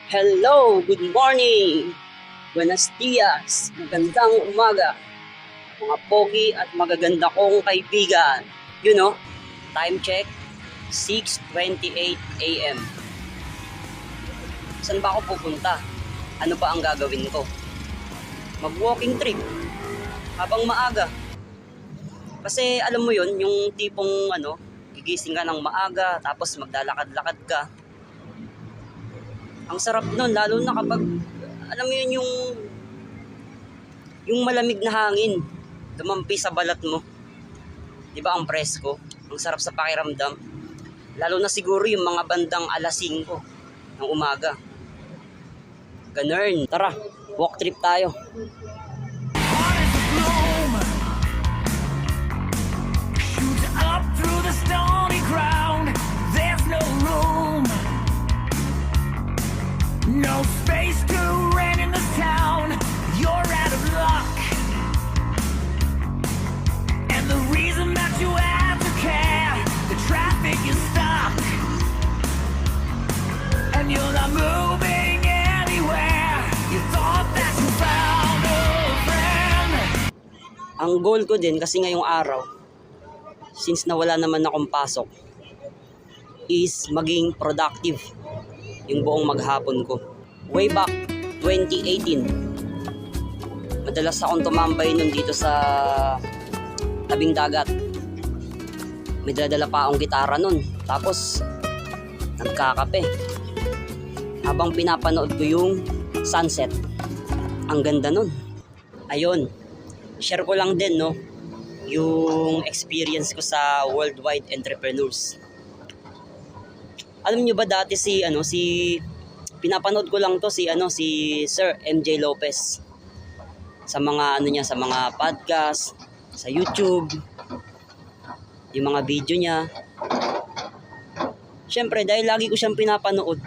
Hello, good morning, buenos dias, magandang umaga, mga pogi at magaganda kong kaibigan. You know, time check, 6:28 a.m. Saan ba ako pupunta? Ano ba ang gagawin ko? Mag-walking trip habang maaga. Kasi alam mo yun, yung tipong gigising ka ng maaga tapos maglalakad-lakad ka. Ang sarap nun, lalo na kapag, alam mo yun, yung malamig na hangin, dumampi sa balat mo. Diba ang presko? Ang sarap sa pakiramdam. Lalo na siguro yung mga bandang alas 5 ng umaga. Ganun. Tara, walk trip tayo. Up through the stony ground, there's no room, no space to rent in this town. You're out of luck, and the reason that you have to care, the traffic is stuck, and you're not moving anywhere. You thought that you found a friend. Ang goal ko din kasi ngayong araw, since nawala naman akong pasok, is maging productive yung buong maghapon ko. Way back 2018, madalas akong tumambay nun dito sa tabing dagat. May dala pa akong gitara nun. Tapos, nagkakape. Habang pinapanood ko yung sunset. Ang ganda nun. Ayun, share ko lang din, no? Yung experience ko sa Worldwide Entrepreneurs. Alam niyo ba dati pinapanood ko lang to si Sir MJ Lopez sa mga sa mga podcast, sa YouTube, yung mga video niya. Syempre dahil lagi ko siyang pinapanood,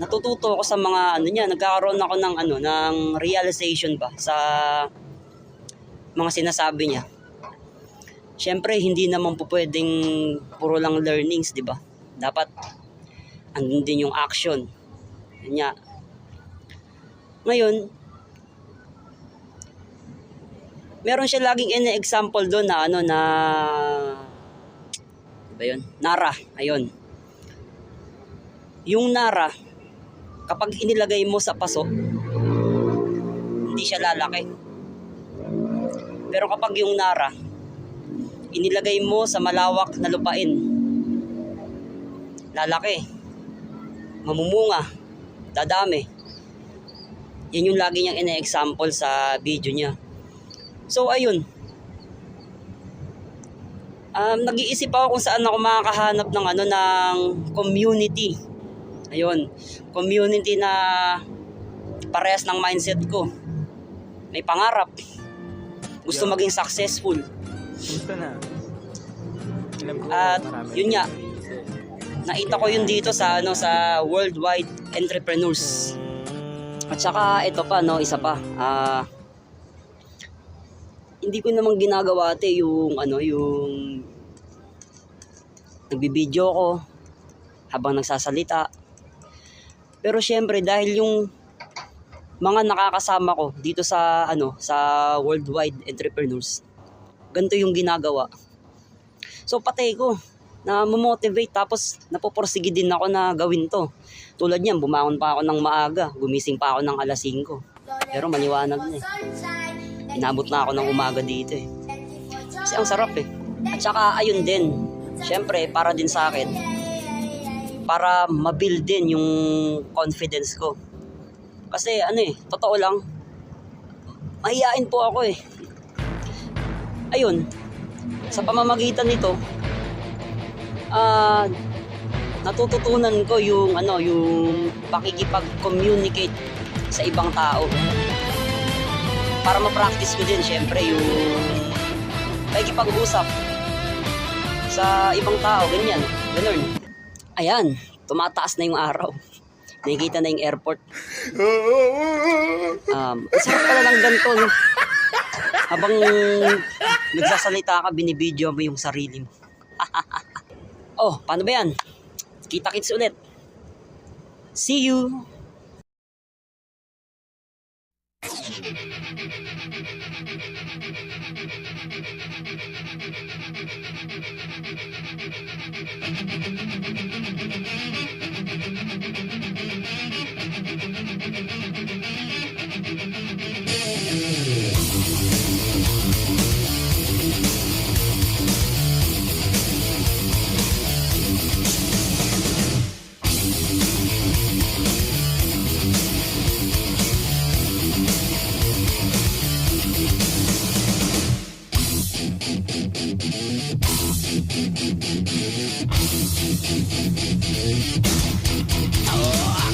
natututo ako sa mga nagkakaroon ako ng realization ba sa mga sinasabi niya. Siyempre, hindi naman po pwedeng puro lang learnings, di ba? Dapat, andun din yung action. Yan nga. Ngayon, meron siya laging example doon na ano ba yun? Nara. Ayun. Yung Nara, kapag inilagay mo sa paso, hindi siya lalaki. Pero kapag yung Nara, inilagay mo sa malawak na lupain, lalaki, mamumunga, dadami. Yan yung lagi niyang ine-example sa video niya. So ayun, nag-iisip ako kung saan ako makakahanap ng community. Ayun, community na parehas ng mindset ko. May pangarap. Gusto maging successful. Gusto na. At yun nga, nakita ko yun dito sa Worldwide Entrepreneurs. At saka ito pa isa pa. Hindi ko namang ginagawa yung nagbibideo ko habang nagsasalita. Pero syempre dahil yung mga nakakasama ko dito sa Worldwide Entrepreneurs, ganito yung ginagawa. So patay ko na motivate, tapos napoporsige din ako na gawin to. Tulad niyan, bumangon pa ako ng maaga, gumising pa ako ng alas 5. Pero maliwanag na Inabot na ako ng umaga dito Kasi ang sarap At saka ayun din, syempre para din sa akin, para mabuild din yung confidence ko. Kasi totoo lang, mahiyain po ako Ayun, sa pamamagitan nito, natututunan ko yung pakikipag-communicate sa ibang tao. Para ma-practice ko din syempre yung pakikipag-usap sa ibang tao, ganun. Ayan, tumataas na yung araw. Nakikita na yung airport. Sarap pala ng ganito, no? Habang nagsasalita ka, binibideo mo yung sarili mo. Oh, paano ba yan? Kita-kits ulit. See you! Oh,